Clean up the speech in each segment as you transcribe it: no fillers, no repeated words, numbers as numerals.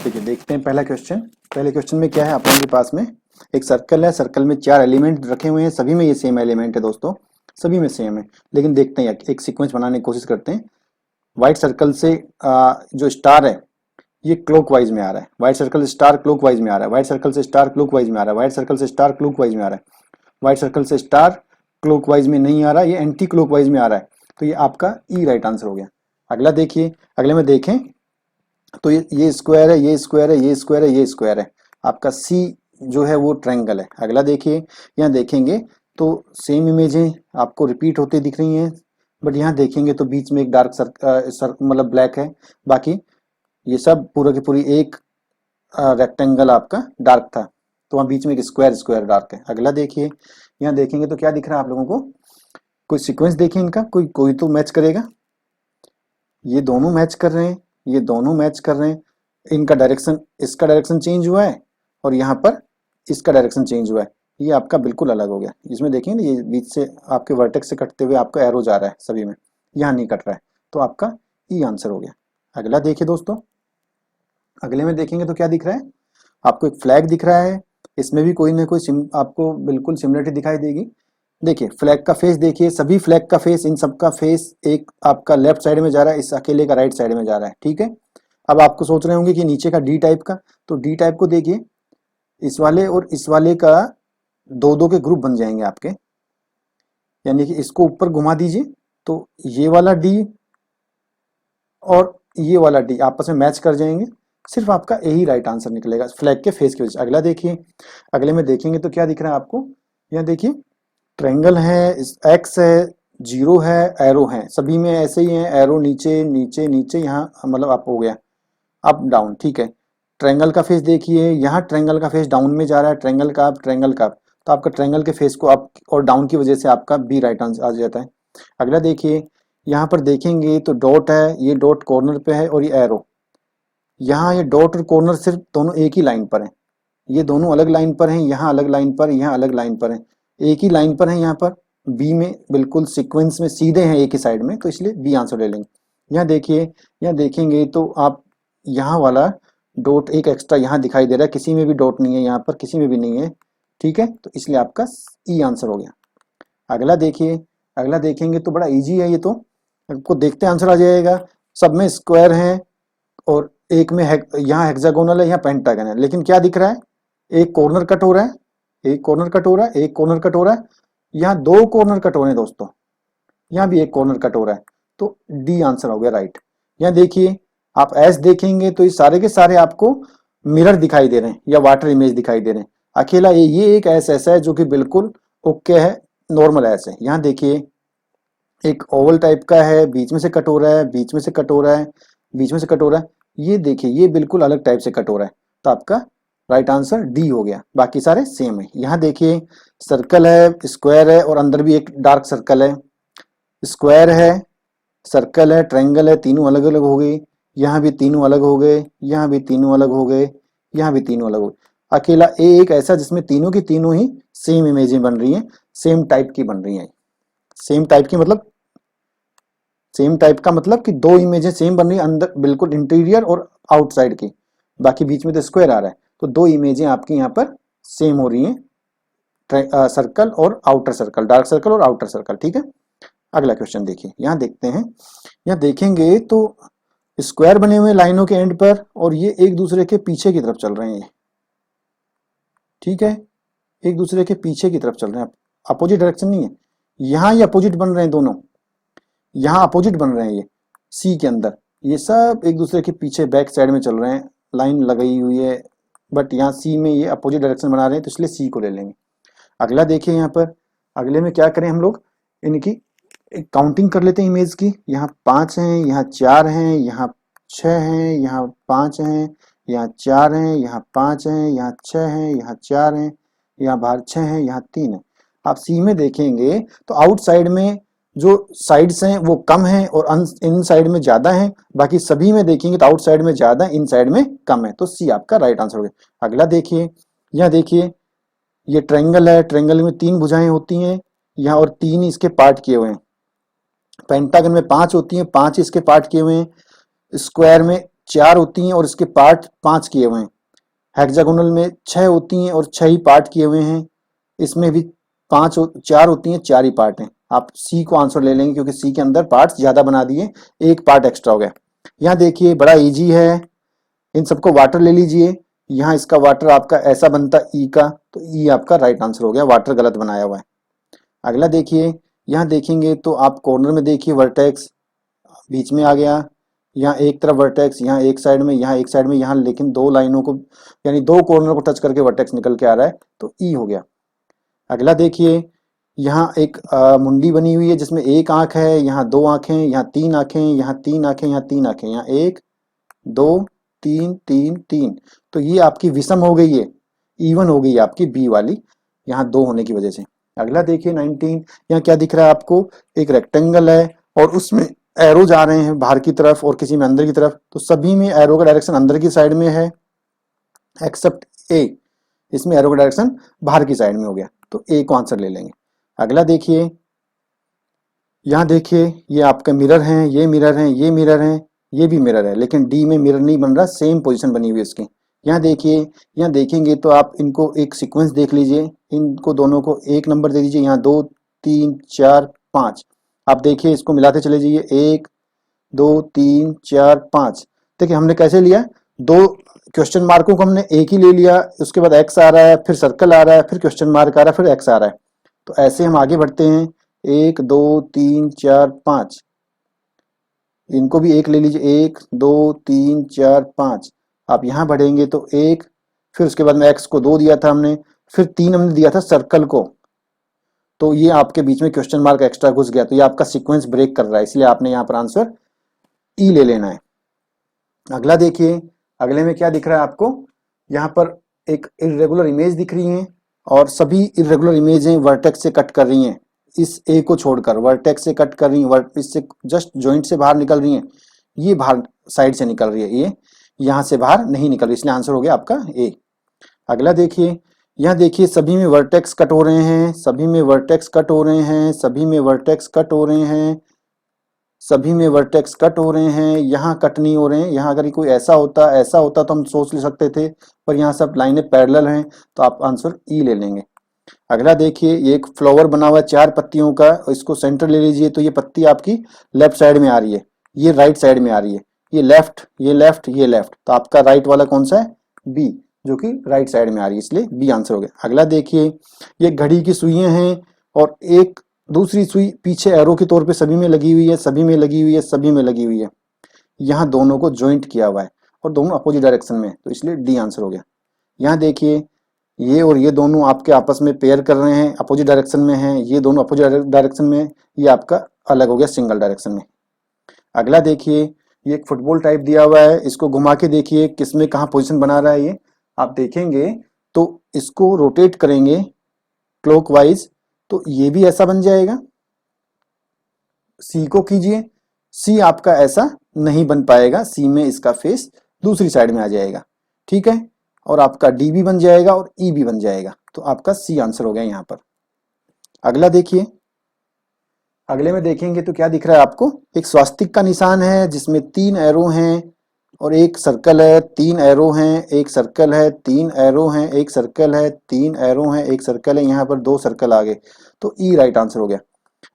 देखिए देखते हैं पहला क्वेश्चन। पहले क्वेश्चन में क्या है, अपन के पास में एक सर्कल है, सर्कल में 4 एलिमेंट रखे हुए हैं, सभी में ये सेम एलिमेंट है दोस्तों, सभी में सेम है। लेकिन देखते हैं एक सीक्वेंस बनाने की कोशिश करते हैं। व्हाइट सर्कल से जो स्टार है ये क्लॉकवाइज में आ रहा है, व्हाइट सर्कल से स्टार क्लॉकवाइज में आ रहा है, व्हाइट सर्कल से स्टार क्लॉकवाइज में आ रहा है, व्हाइट सर्कल से स्टार क्लॉकवाइज में आ रहा है, व्हाइट सर्कल से स्टार क्लॉकवाइज में नहीं आ रहा, ये एंटी क्लॉकवाइज में आ रहा है। तो ये आपका ई राइट आंसर हो गया। अगला देखिए, अगले में देखें तो ये स्क्वायर है, ये स्क्वायर है, ये स्क्वायर है, ये स्क्वायर है। आपका सी जो है वो ट्रायंगल है। अगला देखिए, यहाँ देखेंगे तो सेम इमेजें आपको रिपीट होती दिख रही हैं, बट यहाँ देखेंगे तो बीच में एक डार्क मतलब ब्लैक है, बाकी ये सब पूरा की पूरी एक रेक्टेंगल आपका डार्क था, तो वहाँ बीच में एक स्क्वायर स्क्वायर डार्क है। अगला देखिए, यहाँ देखेंगे तो क्या दिख रहा है आप लोगों को, कोई सीक्वेंस देखिए इनका, कोई कोई तो मैच करेगा। ये दोनों मैच कर रहे हैं, ये दोनों मैच कर रहे हैं, इनका डायरेक्शन, इसका डायरेक्शन चेंज हुआ है और यहाँ पर इसका डायरेक्शन चेंज हुआ है, ये आपका बिल्कुल अलग हो गया। इसमें देखेंगे ना, ये बीच से आपके वर्टेक्स से कटते हुए आपका एरो जा रहा है सभी में, यहाँ नहीं कट रहा है, तो आपका ई आंसर हो गया। अगला देखिए दोस्तों, अगले में देखेंगे तो क्या दिख रहा है, आपको एक फ्लैग दिख रहा है, इसमें भी कोई ना कोई आपको बिल्कुल सिमिलरिटी दिखाई देगी। देखिए फ्लैग का फेस देखिए, सभी फ्लैग का फेस, इन सब का फेस एक आपका लेफ्ट साइड में जा रहा है, इस अकेले का राइट साइड में जा रहा है, ठीक है। अब आपको सोच रहे होंगे कि नीचे का डी टाइप का, तो डी टाइप को देखिए, इस वाले और इस वाले का दो दो के ग्रुप बन जाएंगे आपके, यानी कि इसको ऊपर घुमा दीजिए तो ये वाला डी और ये वाला डी आपस में मैच कर जाएंगे, सिर्फ आपका यही राइट आंसर निकलेगा फ्लैग के फेस की वजह से। अगला देखिए, अगले में देखेंगे तो क्या दिख रहा है आपको, यहाँ देखिए ट्रायंगल है, एक्स है, जीरो है, एरो है, सभी में ऐसे ही है, एरो नीचे नीचे नीचे, यहाँ मतलब अप हो गया, अप डाउन, ठीक है। ट्रायंगल का फेस देखिए, यहाँ ट्रायंगल का फेस डाउन में जा रहा है, ट्रायंगल का अप, ट्रायंगल का अप, तो आपका ट्रायंगल के फेस को अप और डाउन की वजह से आपका बी राइट आंसर आ जाता है। अगला देखिए, यहाँ पर देखेंगे तो डॉट है, ये डॉट कॉर्नर पे है और ये एरो, यहाँ ये डॉट और कॉर्नर सिर्फ दोनों एक ही लाइन पर है, ये दोनों अलग लाइन पर हैं, यहाँ अलग लाइन पर, यहाँ अलग लाइन पर है, एक ही लाइन पर है, यहाँ पर बी में बिल्कुल सीक्वेंस में सीधे हैं एक ही साइड में, तो इसलिए बी आंसर ले लेंगे। यहाँ देखिए, यहाँ देखेंगे तो आप यहाँ वाला डॉट एक एक्स्ट्रा यहाँ दिखाई दे रहा है, किसी में भी डॉट नहीं है, यहाँ पर किसी में भी नहीं है, ठीक है, तो इसलिए आपका ई आंसर हो गया। अगला देखिए, अगला देखेंगे तो बड़ा इजी है, ये तो आपको देखते आंसर आ जाएगा। सब में स्क्वायर है और एक में यहाँ हेक्सागोनल है, यहाँ पेंटागन है, लेकिन क्या दिख रहा है, एक कॉर्नर कट हो रहा है, एक कॉर्नर कट हो रहा है, एक कॉर्नर कट हो रहा है, यहाँ दो कॉर्नर कट हो रहे हैं दोस्तों, यहाँ भी एक कॉर्नर कट हो रहा है, तो डी आंसर हो गया राइट। यहाँ देखिए, आप एस देखेंगे तो ये सारे के सारे आपको मिरर दिखाई दे रहे हैं या वाटर इमेज दिखाई दे रहे हैं, अकेला ये एक एस ऐसा है जो कि बिल्कुल ओके है, नॉर्मल एस है। यहाँ देखिए एक ओवल टाइप का है, बीच में से कट हो रहा है, बीच में से कट हो रहा है, बीच में से कट हो रहा है, ये देखिए ये बिल्कुल अलग टाइप से कट हो रहा है, तो आपका राइट आंसर डी हो गया, बाकी सारे सेम है। यहाँ देखिए सर्कल है, स्क्वायर है और अंदर भी एक डार्क सर्कल है, स्क्वायर है, सर्कल है, ट्रायंगल है, तीनों अलग अलग हो गए, यहाँ भी तीनों अलग हो गए, यहाँ भी तीनों अलग हो गए, यहाँ भी तीनों अलग हो गए, अकेला एक ऐसा जिसमें तीनों की तीनों ही सेम इमेजें बन रही हैं, सेम टाइप की बन रही हैं। सेम टाइप की मतलब, सेम टाइप का मतलब कि दो इमेजें सेम बन रही है, अंदर बिल्कुल इंटीरियर और आउटसाइड की, बाकी बीच में तो स्क्वायर आ रहा है, तो दो इमेजें आपकी यहाँ पर सेम हो रही हैं, सर्कल और आउटर सर्कल, डार्क सर्कल और आउटर सर्कल, ठीक है। अगला क्वेश्चन देखिए, यहाँ देखते हैं, यहाँ देखेंगे तो स्क्वायर बने हुए लाइनों के एंड पर और ये एक दूसरे के पीछे की तरफ चल रहे हैं, ठीक है, एक दूसरे के पीछे की तरफ चल रहे हैं, अपोजिट डायरेक्शन नहीं है, यहाँ ये अपोजिट बन रहे हैं दोनों, यहाँ अपोजिट बन रहे हैं, ये सी के अंदर ये सब एक दूसरे के पीछे बैक साइड में चल रहे हैं, लाइन लगाई हुई है, बट यहाँ सी में ये अपोजिट डायरेक्शन बना रहे हैं, तो इसलिए सी को ले लेंगे। अगला देखिए, यहाँ पर अगले में क्या करें हम लोग, इनकी काउंटिंग कर लेते हैं इमेज की, यहाँ 5 हैं, यहाँ 4 हैं, यहाँ 6 हैं, यहाँ 5 हैं, यहाँ 4 हैं, यहाँ 5 हैं, यहाँ 6 हैं, यहाँ 4 हैं, यहाँ बाहर 6 हैं, यहाँ 3 है। आप सी में देखेंगे तो आउटसाइड में जो साइड्स हैं वो कम हैं और इन साइड में ज्यादा हैं, बाकी सभी में देखेंगे तो आउट साइड में ज्यादा, इन साइड में कम है, तो सी आपका राइट आंसर हो गया। अगला देखिए, यहाँ देखिए ये ट्रायंगल है, ट्रायंगल में 3 भुजाएं होती हैं, यहाँ और 3 इसके पार्ट किए हुए हैं, पेंटागन में 5 होती हैं, 5 इसके पार्ट किए हुए हैं, स्क्वायर में 4 होती हैं और इसके पार्ट 5 किए हुए हैं। हेक्सागोनल में 6 होती हैं और 6 ही पार्ट किए हुए हैं। इसमें भी 4 होती हैं, 4 ही पार्ट हैं। आप सी को आंसर ले लेंगे क्योंकि सी के अंदर पार्ट्स ज्यादा बना दिए, एक पार्ट एक्स्ट्रा हो गया। यहाँ देखिए बड़ा इजी है, इन सबको वाटर ले लीजिए। यहाँ इसका वाटर आपका ऐसा बनता ई का, तो ई आपका राइट आंसर हो गया, वाटर गलत बनाया हुआ है। अगला देखिए, यहाँ देखेंगे तो आप कॉर्नर में देखिए वर्टेक्स बीच में आ गया, यहाँ एक तरफ वर्टेक्स, यहाँ एक साइड में, यहाँ एक साइड में, यहाँ लेकिन दो लाइनों को यानी दो कॉर्नर को टच करके वर्टेक्स निकल के आ रहा है, तो ई हो गया। अगला देखिए, यहाँ एक मुंडी बनी हुई है जिसमें एक आंख है, यहाँ 2 आंखें, यहाँ 3 आंखें, यहाँ 3 आंखें, यहाँ 3 आंखें, यहाँ 1 2 3 3 3, तो ये आपकी विषम हो गई है, इवन हो गई है आपकी बी वाली, यहाँ 2 होने की वजह से। अगला देखिए 19, यहाँ क्या दिख रहा है आपको, एक रेक्टेंगल है और उसमें एरो जा रहे हैं बाहर की तरफ और किसी में अंदर की तरफ, तो सभी में एरो का डायरेक्शन अंदर की साइड में है एक्सेप्ट ए, इसमें एरो का डायरेक्शन बाहर की साइड में हो गया, तो ए को आंसर ले लेंगे। अगला देखिए, यहाँ देखिए ये आपका मिरर हैं, ये मिरर हैं, ये मिरर हैं, ये भी मिरर है, लेकिन डी में मिरर नहीं बन रहा, सेम पोजीशन बनी हुई है इसकी। यहाँ देखिए, यहाँ देखेंगे तो आप इनको एक सीक्वेंस देख लीजिए, इनको दोनों को 1 नंबर दे दीजिए, यहाँ 2 3 4 5, आप देखिए इसको मिलाते चले जाइए, 1 2 3 4 5। देखिए हमने कैसे लिया, 2 क्वेश्चन मार्कों को हमने एक ही ले लिया, उसके बाद एक्स आ रहा है, फिर सर्कल आ रहा है, फिर क्वेश्चन मार्क आ रहा है, फिर एक्स आ रहा है, तो ऐसे हम आगे बढ़ते हैं, 1 2 3 4 5, इनको भी एक ले लीजिए, 1 2 3 4 5, आप यहाँ बढ़ेंगे तो 1, फिर उसके बाद में एक्स को 2 दिया था हमने, फिर 3 हमने दिया था सर्कल को, तो ये आपके बीच में क्वेश्चन मार्क एक्स्ट्रा घुस गया, तो ये आपका सीक्वेंस ब्रेक कर रहा है, इसलिए आपने यहाँ पर आंसर ई ले लेना है। अगला देखिए, अगले में क्या दिख रहा है आपको, यहाँ पर एक इरेगुलर इमेज दिख रही है और सभी इरेगुलर इमेजें वर्टेक्स से कट कर रही हैं, इस ए को छोड़कर वर्टेक्स से कट कर रही हैं, इससे जस्ट जॉइंट से बाहर निकल रही हैं, ये बाहर साइड से निकल रही है, ये यहाँ से बाहर नहीं निकल रही, इसलिए आंसर हो गया आपका ए। अगला देखिए, यहाँ देखिए सभी में वर्टेक्स कट हो रहे हैं, सभी में वर्टेक्स कट हो रहे हैं, सभी में वर्टेक्स कट हो रहे हैं, सभी में वर्टेक्स कट हो रहे हैं, यहाँ कट नहीं हो रहे हैं। यहाँ अगर कोई ऐसा होता तो हम सोच ले सकते थे, पर यहाँ सब लाइनें पैरेलल हैं, तो आप आंसर ई ले लेंगे। अगला देखिए, ये एक फ्लावर बना हुआ है 4 पत्तियों का, इसको सेंटर ले लीजिए, तो ये पत्ती आपकी लेफ्ट साइड में आ रही है, ये राइट साइड में आ रही है, ये लेफ्ट ये लेफ्ट ये लेफ्ट, तो आपका राइट वाला कौन सा है, बी, जो कि राइट साइड में आ रही है, इसलिए बी आंसर हो गया। अगला देखिए, ये घड़ी की सुइयां हैं और एक दूसरी सुई पीछे एरो के तौर पे सभी में लगी हुई है, सभी में लगी हुई है, सभी में लगी हुई है, यहाँ दोनों को ज्वाइंट किया हुआ है और दोनों अपोजिट डायरेक्शन में, तो इसलिए डी आंसर हो गया। यहाँ देखिए, ये और ये दोनों आपके आपस में पेयर कर रहे हैं, अपोजिट डायरेक्शन में हैं, ये दोनों अपोजिट डायरेक्शन में, ये आपका अलग हो गया सिंगल डायरेक्शन में। अगला देखिए, ये एक फुटबॉल टाइप दिया हुआ है, इसको घुमा के देखिए किसमें कहाँ पोजीशन बना रहा है, ये आप देखेंगे तो इसको रोटेट करेंगे क्लॉकवाइज, तो ये भी ऐसा बन जाएगा। सी को कीजिए, सी आपका ऐसा नहीं बन पाएगा, सी में इसका फेस दूसरी साइड में आ जाएगा, ठीक है, और आपका डी भी बन जाएगा और ई भी बन जाएगा, तो आपका सी आंसर हो गया यहाँ पर। अगला देखिए, अगले में देखेंगे तो क्या दिख रहा है आपको, एक स्वास्तिक का निशान है जिसमें 3 एरो हैं और एक सर्कल है, 3 एरो हैं, एक सर्कल है, 3 एरो हैं, एक सर्कल है, 3 एरो हैं, एक सर्कल है, यहाँ पर 2 सर्कल आ गए, तो ई राइट आंसर हो गया।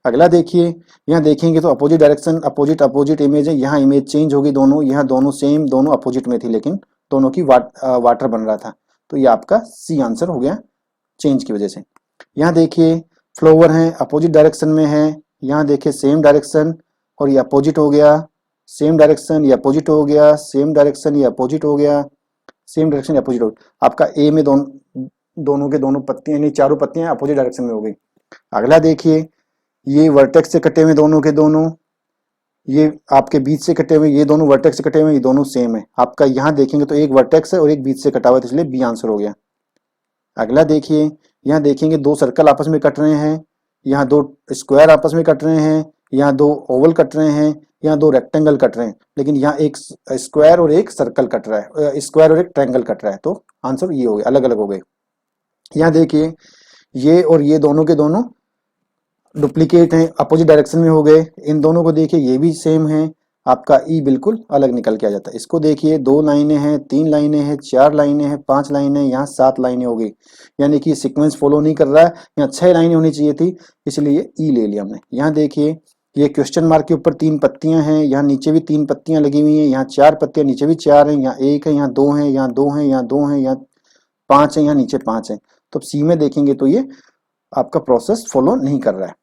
अगला देखिए, यहाँ देखेंगे तो अपोजिट डायरेक्शन अपोजिट इमेज है, यहाँ इमेज चेंज होगी दोनों, यहाँ दोनों सेम, दोनों अपोजिट में थी लेकिन दोनों की वाटर बन रहा था, तो ये आपका सी आंसर हो गया चेंज की वजह से। यहाँ देखिए फ्लावर हैं, अपोजिट डायरेक्शन में है, यहाँ देखिए सेम डायरेक्शन और ये अपोजिट हो गया, सेम डायरेक्शन ये अपोजिट हो गया, सेम डायरेक्शन ये अपोजिट हो गया, सेम डायरेक्शन अपोजिट हो गया, आपका ए में दोनों के दोनों पत्तियां यानी चारों पत्तियां अपोजिट डायरेक्शन में हो गई। अगला देखिए, ये वर्टेक्स से कटे हुए दोनों के दोनों, ये आपके बीच से कटे हुए, ये दोनों वर्टेक्स से कटे हुए, ये दोनों सेम है। आपका यहाँ देखेंगे तो एक वर्टेक्स है और एक बीच से कटा हुआ है, इसलिए बी आंसर हो गया। अगला देखिए, यहाँ देखेंगे 2 सर्कल आपस में कट रहे हैं, यहाँ 2 स्क्वायर आपस में कट रहे हैं, यहाँ 2 ओवल कट रहे हैं, यहाँ 2 रेक्टेंगल कट रहे हैं, लेकिन यहाँ एक स्क्वायर और एक सर्कल कट रहा है, स्क्वायर और एक ट्रायंगल कट रहा है, तो आंसर ये हो गया, अलग अलग हो गए। यहाँ देखिए, ये और ये दोनों के दोनों डुप्लीकेट हैं, अपोजिट डायरेक्शन में हो गए, इन दोनों को देखिए ये भी सेम है, आपका ई बिल्कुल अलग निकल के आ जाता है। इसको देखिए 2 लाइनें हैं, 3 लाइनें हैं, 4 लाइनें हैं, 5 लाइनें, यहाँ 7 लाइनें हो गई, यानी कि सीक्वेंस फॉलो नहीं कर रहा है। यहाँ 6 लाइनें होनी चाहिए थी, इसलिए ई ले लिया हमने। यहाँ देखिए ये क्वेश्चन मार्क के ऊपर 3 पत्तियां हैं, यहाँ नीचे भी 3 पत्तियां लगी हुई हैं, यहाँ 4 पत्तियां, नीचे भी 4 हैं, यहाँ 1 है, यहाँ 2 है, यहाँ 2 है, यहाँ 2 है, यहाँ 5 है, यहाँ नीचे 5 है। तो सी में देखेंगे तो ये आपका प्रोसेस फॉलो नहीं कर रहा है।